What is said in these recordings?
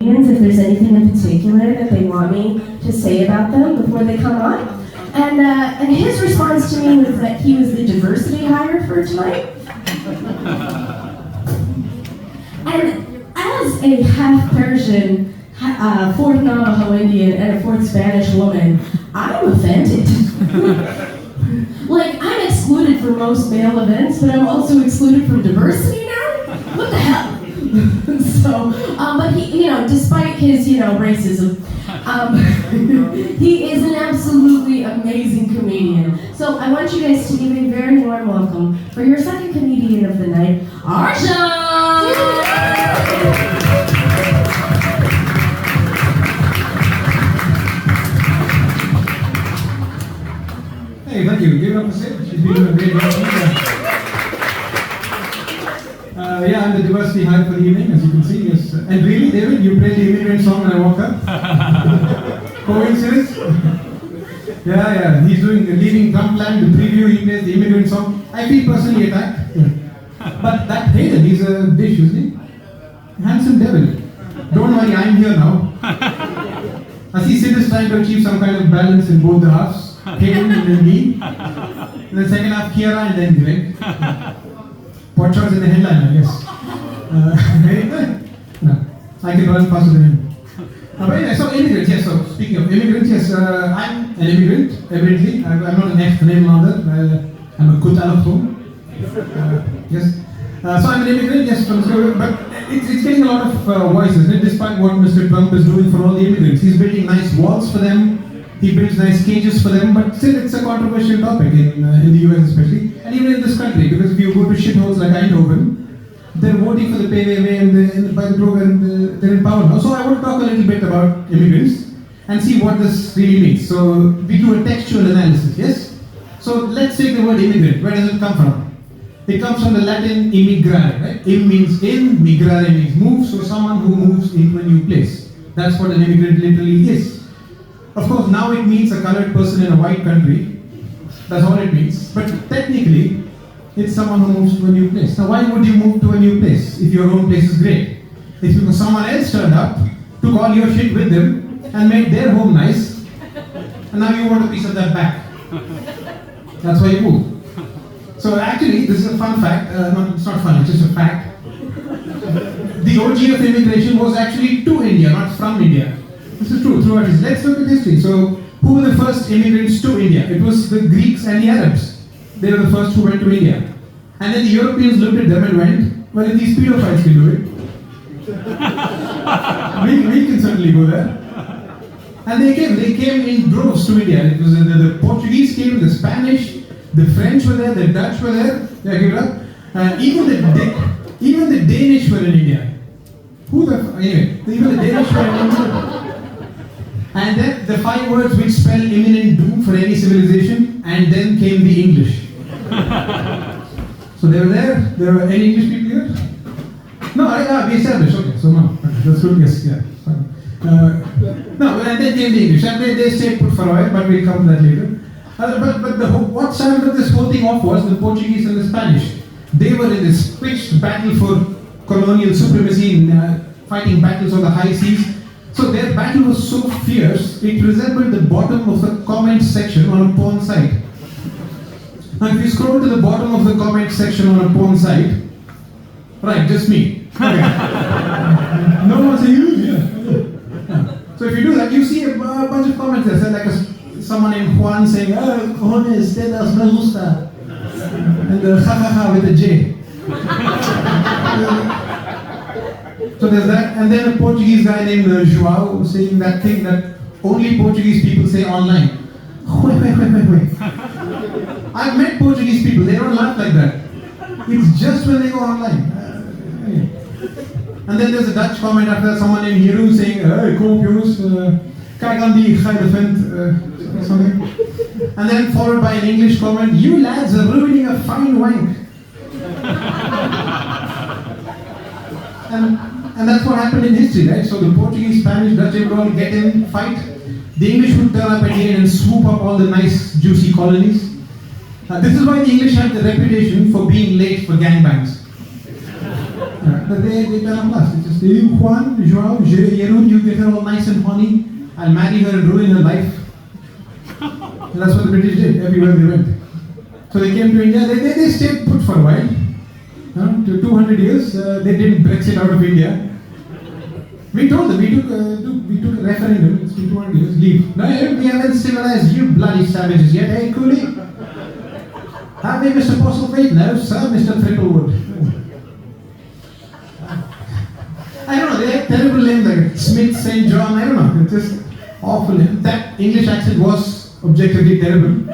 If there's anything in particular that they want me to say about them before they come on. And his response to me was that he was the diversity hire for tonight. And as a half Persian, fourth Navajo Indian, and a fourth Spanish woman, I'm offended. Like, I'm excluded from most male events, but I'm also excluded from diversity now? What the hell? So, but he, despite his, racism, he is an absolutely amazing comedian. So I want you guys to give a very warm welcome for your second comedian of the night, Arsha! Hey, thank you. Give it up for Sept. She's been doing a great job. Yeah, I'm the diversity hire for the evening, as you can see. Yes. And really, David, you played the immigrant song when I walked up. Coincidence? Yeah. He's leaving Trumpland, the preview, he plays the immigrant song. I feel personally attacked. Yeah. But that Hayden, he's a dish, isn't he? Handsome devil. Don't worry, I'm here now. I see Sid is trying to achieve some kind of balance in both the halves. Hayden and then me. In the second half, Kiara and then Greg. Pot shots in the headline, I guess. Very good. No, I can run faster than him. But anyway, so immigrants, yes. So speaking of immigrants, yes, I'm an immigrant, evidently. I'm not an ex-name launder. I'm a good autochtone. Yes. So I'm an immigrant, yes, but it's getting a lot of voices, despite what Mr. Trump is doing for all the immigrants. He's building nice walls for them. He builds nice cages for them, but still it's a controversial topic in the US especially, and even in this country, because if you go to shitholes like Eindhoven, they're voting for the PVV and by the program, they're in power now. So I want to talk a little bit about immigrants and see what this really means. So we do a textual analysis, yes? So let's take the word immigrant. Where does it come from? It comes from the Latin immigrare, right? Im means in, migrare means move, so someone who moves into a new place. That's what an immigrant literally is. Of course, now it means a colored person in a white country. That's all it means. But technically, it's someone who moves to a new place. Now, why would you move to a new place if your own place is great? It's because someone else turned up, took all your shit with them, and made their home nice, and now you want a piece of that back. That's why you move. So actually, this is a fun fact. It's not fun, it's just a fact. The OG of immigration was actually to India, not from India. This is true throughout history. Let's look at history. So, who were the first immigrants to India? It was the Greeks and the Arabs. They were the first who went to India. And then the Europeans looked at them and went, well, if these pedophiles can do it, we can certainly go there. And they came in droves to India. It was the Portuguese came, the Spanish, the French were there, the Dutch were there. Yeah, give it up. Even the Danish were in India. Anyway, even the Danish were in India. And then the 5 words which spell imminent doom for any civilization, and then came the English. So they were there. There were any English people here? No, we established. Okay, so no. Okay, that's good. Yes, yeah. No, and then came the English, and they stayed put for a while, but we'll come to that later. But what started this whole thing off was the Portuguese and the Spanish. They were in this pitched battle for colonial supremacy, fighting battles on the high seas. So their battle was so fierce, it resembled the bottom of the comment section on a porn site. Now if you scroll to the bottom of the comment section on a porn site, right, just me. Okay. No one saying you? Yeah. So if you do that, you see a bunch of comments there, like someone named Juan saying, cojones, tetas, me gusta. And the ha ha ha with a J. So there's that, and then a Portuguese guy named João saying that thing that only Portuguese people say online. I've met Portuguese people, they don't laugh like that. It's just when they go online. And then there's a Dutch comment after that, someone named Jeroen saying, kom op jongens, kijk aan die geile vent, something. And then followed by an English comment, you lads are ruining a fine wank. And that's what happened in history, right? So the Portuguese, Spanish, Dutch, they would all get in, fight. The English would turn up at the end and swoop up all the nice, juicy colonies. This is why the English have the reputation for being late for gangbangs. They tell them last. It's just, you, Juan, Joao, Jerun, you get her all nice and horny. I'll marry her and ruin her life. And that's what the British did everywhere they went. So they came to India. They stayed put for a while. To 200 years, they didn't Brexit out of India. We told them, we took a referendum, it's been 200 years, leave. No, we haven't civilized you bloody savages yet, hey coolie? Have we, Mr. Postlethwaite? No, sir, Mr. Thistlewood. I don't know, they have terrible names like Smith, St. John, I don't know, it's just awful. That English accent was objectively terrible.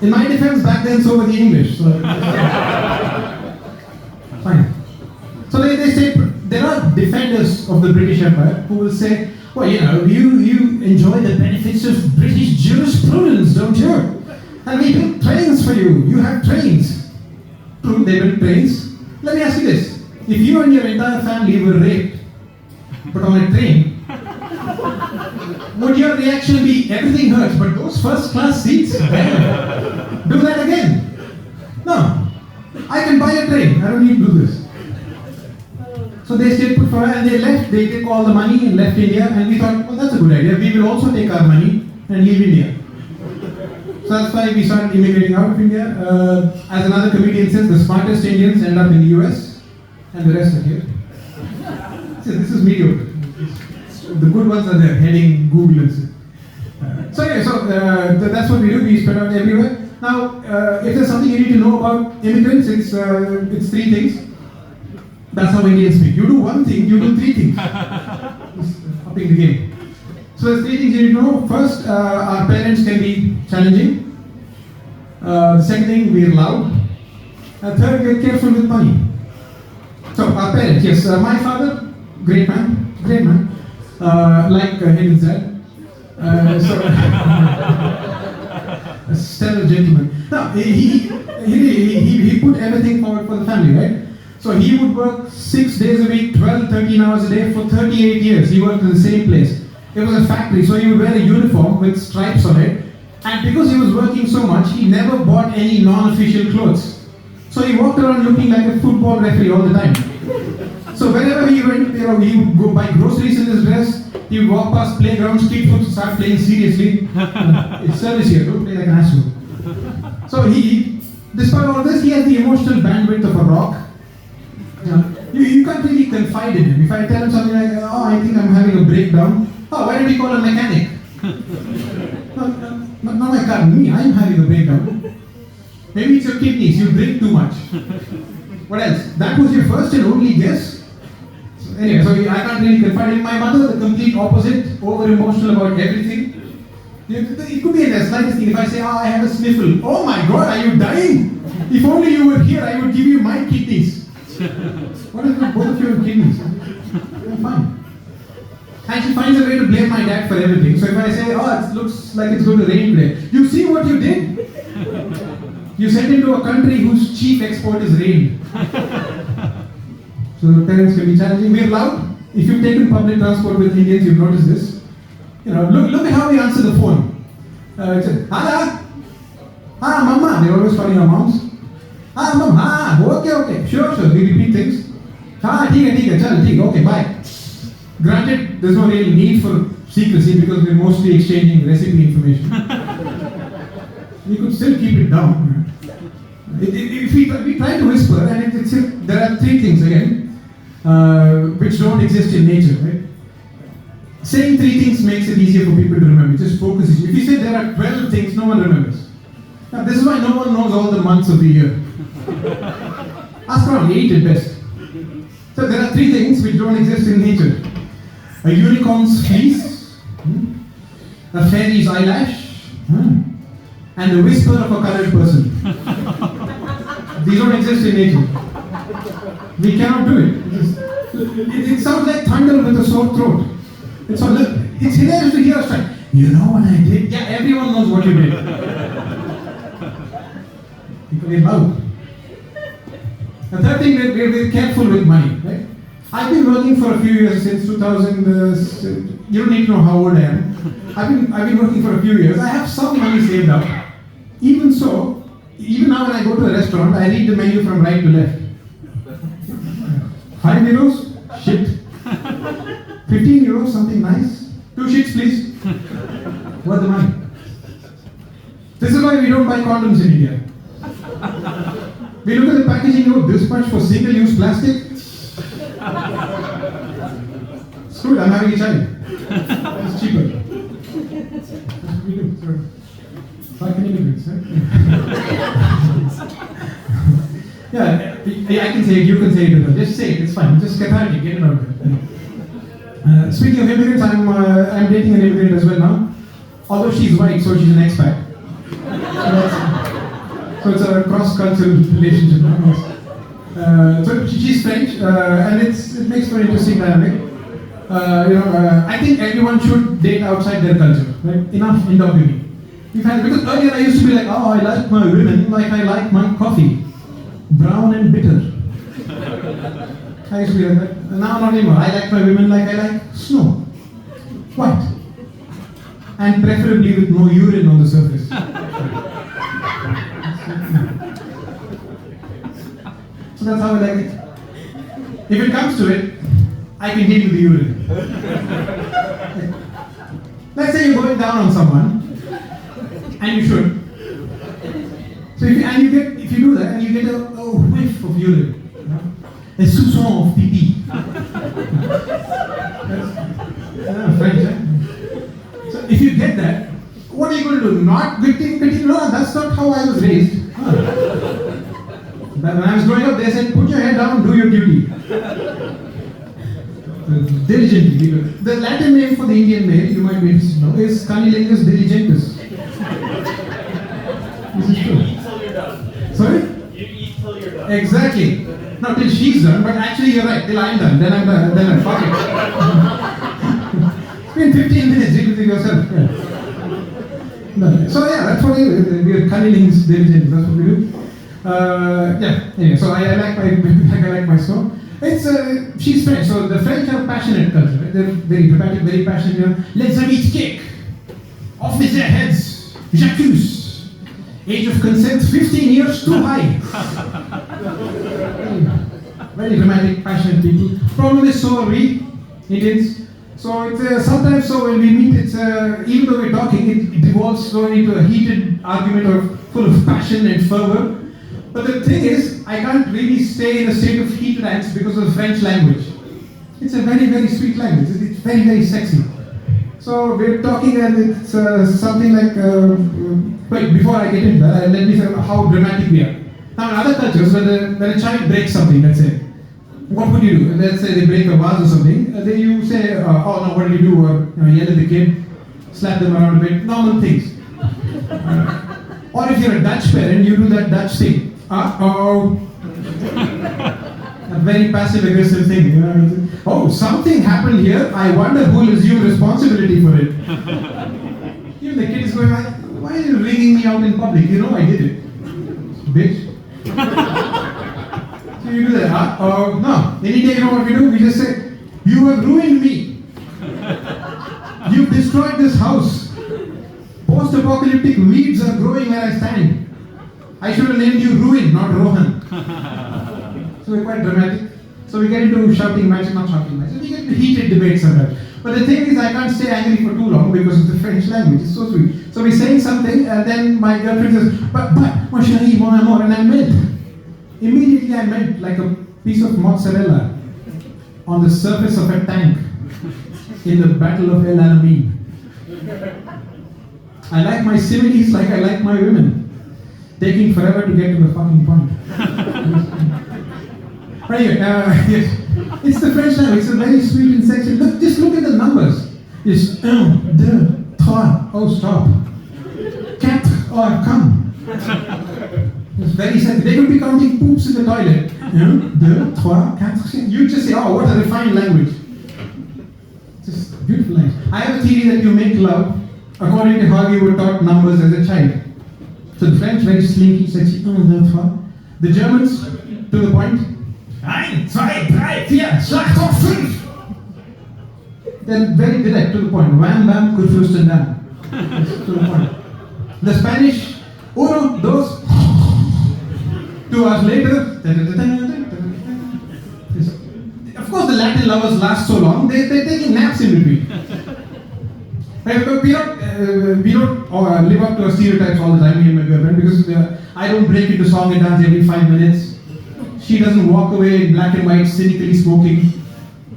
In my defense, back then, so were the English. So. Fine. So they say, there are defenders of the British Empire who will say, well, you enjoy the benefits of British jurisprudence, don't you? And we built trains for you. You have trains. True, they built trains. Let me ask you this. If you and your entire family were raped, but on a train, would your reaction be, everything hurts, but those first class seats, well, do that again? No. I can buy a train. I don't need to do this. So they stayed put for, and they left, they took all the money and left India, and we thought, well, that's a good idea. We will also take our money and leave India. So that's why we started immigrating out of India. As another comedian says, the smartest Indians end up in the US, and the rest are here. So this is mediocre. The good ones are there, heading Google and so. That's what we do. We spread out everywhere. Now, if there's something you need to know about immigrants, it's three things. That's how Indians speak. You do one thing, you do three things. Just upping the game. So there's three things you need to know. First, our parents can be challenging. The second thing, we're loud. And third, we're careful with money. So our parents, yes, my father, great man, like Hayden's dad. A stellar gentleman. Now, he put everything forward for the family, right? So he would work 6 days a week, 12, 13 hours a day for 38 years. He worked in the same place. It was a factory, so he would wear a uniform with stripes on it. And because he was working so much, he never bought any non-official clothes. So he walked around looking like a football referee all the time. So wherever he went, he would go buy groceries in his dress. He would walk past playgrounds, kids would start playing seriously. It's service here, don't play like an asshole. So despite all this, he has the emotional bandwidth of a rock. You can't really confide in him. If I tell him something like, oh, I think I'm having a breakdown. Oh, why did he call a mechanic? Not my car, me, I'm having a breakdown. Maybe it's your kidneys, you drink too much. What else? That was your first and only guess? So anyway, I can't really confide in my mother, the complete opposite, over emotional about everything. It could be the slightest thing. If I say, oh, I have a sniffle. Oh my God, are you dying? If only you were here, I would give you my kidneys. What is with both of your kidneys? I'm fine. And she finds a way to blame my dad for everything. So if I say, oh, it looks like it's going to rain today. You see what you did? You sent him to a country whose chief export is rain. So the parents can be challenging. We're loud. If you've taken public transport with Indians, you've noticed this. Look at how we answer the phone. It's a, Hala? Mama. They're always calling our moms. Mom, okay, sure, we repeat things. Theek, okay, bye. Granted, there's no real need for secrecy because we're mostly exchanging recipe information. We could still keep it down. If we try to whisper, and there are three things again, which don't exist in nature, right? Saying three things makes it easier for people to remember. It just focuses you. If you say there are 12 things, no one remembers. Now, this is why no one knows all the months of the year. Ask around 8 at best. So there are three things which don't exist in nature. A unicorn's fleece, a fairy's eyelash, and the whisper of a colored person. These don't exist in nature. We cannot do it. It sounds like thunder with a sore throat. It's hilarious to hear us try. You know what I did? Yeah, everyone knows what you did. Because we're loud. The third thing, we're careful with money, right? I've been working for a few years, since 2000. You don't need to know how old I am. I've been working for a few years. I have some money saved up. Even so, even now when I go to a restaurant, I read the menu from right to left. €5? Shit. 15 euros, something nice. 2 shits, please. Worth the money. This is why we don't buy condoms in India. We look at the packaging, this much for single-use plastic. It's good, I'm having a child. It's cheaper. That's what we do. So, fucking immigrants, right? Yeah, I can say it, you can say it. Just say it, it's fine. Just cathartic, get it out there. Speaking of immigrants, I'm dating an immigrant as well now. Although she's white, so she's an expat. So it's a cross-cultural relationship. So she's French, and it makes for an interesting dynamic. I think everyone should date outside their culture. Right? Enough endogamy. Because earlier I used to be like, oh, I like my women like I like my coffee. Brown and bitter. I used to be like that. Now not anymore. I like my women like I like snow. White. And preferably with no urine on the surface. So that's how I like it. If it comes to it, I can deal with the urine. Let's say you're going down on someone, and you should. So if you do that, and you get a whiff of urine, a soupçon of pee-pee. French, eh? So if you get that, what are you going to do? Not continue? No, that's not how I was raised. When I was growing up, they said, put your head down, do your duty. Diligently. The Latin name for the Indian male, you might be interested to know, is Cunnilingus diligentus. This is true. Sorry? You eat till you're done. Exactly. Not till she's done, but actually you're right. Till I'm done. Then I'm done. Then I'm fuck it. It's been 15 minutes. Deal with it yourself. Yeah. No. So yeah, that's what we are cunnilingus diligentus. That's what we do. Anyway, so I like my snow. It's she's French, so the French are passionate culture. Right? They're very dramatic, very passionate. Let's eat cake. Off with their heads. J'accuse. Age of consent 15 years too high. Very dramatic, passionate people. Problem is, so are we Indians. So it's sometimes so when we meet, it's even though we're talking, it devolves slowly into a heated argument or full of passion and fervor. But the thing is, I can't really stay in a state of heated angst because of the French language. It's a very, very sweet language. It's very, very sexy. So we're talking and it's something like, wait, before I get into that, let me say how dramatic we are. Now in other cultures, when a child breaks something, let's say, what would you do? Let's say they break a vase or something, then you say, oh no, what do you do? Or yell at the kid, slap them around a bit, normal things. Or if you're a Dutch parent, you do that Dutch thing. Uh-oh. A very passive-aggressive thing. You know? Oh, something happened here. I wonder who will assume responsibility for it. Even the kid is going like, why are you ringing me out in public? You know I did it. Bitch. So you do that. No. Any day you know what we do? We just say, you have ruined me. You've destroyed this house. Post-apocalyptic weeds are growing where I stand. I should have named you Ruin, not Rohan. So we're quite dramatic. So we get into shouting matches, not shouting matches. We get into heated debates sometimes. But the thing is, I can't stay angry for too long because of the French language. It's so sweet. So we're saying something, and then my girlfriend says, but, mon chéri, mon amour, and I melt. Immediately I melt like a piece of mozzarella on the surface of a tank in the Battle of El Alamein. I like my similes like I like my women. Taking forever to get to the fucking point. Anyway, yes. It's the French language. It's a very sweet and sexy. Just look at the numbers. It's 1, 2, 3. Oh, stop. 4. Oh, I've come. It's very sexy. They could be counting poops in the toilet. 1, 2, 3, 4. You just say, oh, what a refined language. Just beautiful language. I have a theory that you make love according to how you were taught numbers as a child. So the French, very slinky, sexy, 1, 2, 3. The Germans, to the point, 1, 2, 3, 4, schlag doch 5. They're very direct, to the point. Wham, bam, kurfürst and dam. To the point. The Spanish, 1, 2. 2 hours later, Latin lovers last so long? They're taking naps in between. Right, but we don't live up to our stereotypes all the time, me and my girlfriend, because I don't break into song and dance every 5 minutes. She doesn't walk away in black and white, cynically smoking.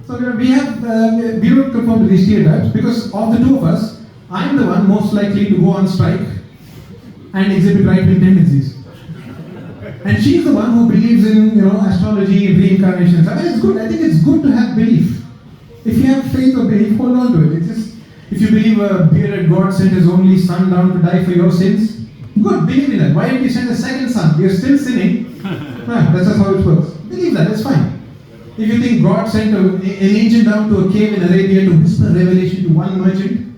So we don't conform to these stereotypes because of the two of us, I'm the one most likely to go on strike and exhibit right-wing tendencies. And she's the one who believes in astrology, reincarnation. I mean, it's good. I think it's good to have belief. If you have faith or belief, hold on to it. It's just, if you believe a bearded God sent his only son down to die for your sins, good, believe in that. Why didn't you send a second son? You're still sinning. That's just how it works. Believe that, it's fine. If you think God sent an angel down to a cave in Arabia to whisper revelation to one merchant,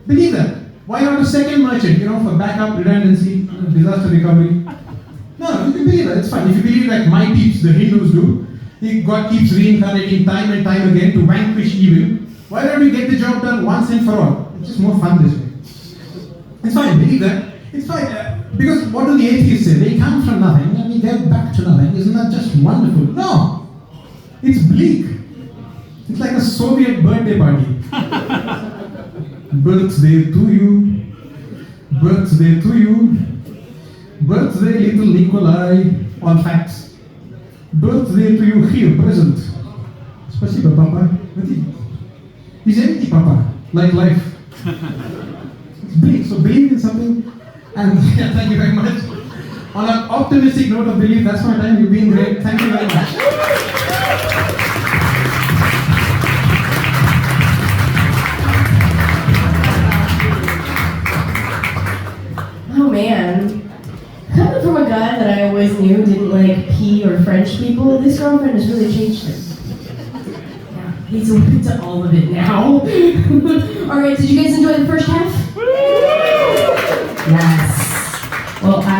believe that. Why not a second merchant, for backup, redundancy, disaster recovery? No, you can believe that, it's fine. If you believe like my peeps, the Hindus do, God keeps reincarnating time and time again to vanquish evil, why don't we get the job done once and for all? It's just more fun this way. It's fine, believe that. It's fine. Because what do the atheists say? They come from nothing and we get back to nothing. Isn't that just wonderful? No! It's bleak. It's like a Soviet birthday party. Birthday to you. Birthday to you. Birthday little Nikolai. All facts. Birthday to you here, present. Spasiba, Papa. He's empty, Papa. Like life. It's bleak. So believe in something. And thank you very much. On an optimistic note of belief, that's my time. You've been great. Thank you very much. Oh man. Coming from a guy that I always knew didn't like pee or French people, this girlfriend has really changed him. Yeah, he's open to all of it now. Alright, did you guys enjoy the first half? Yes. Well,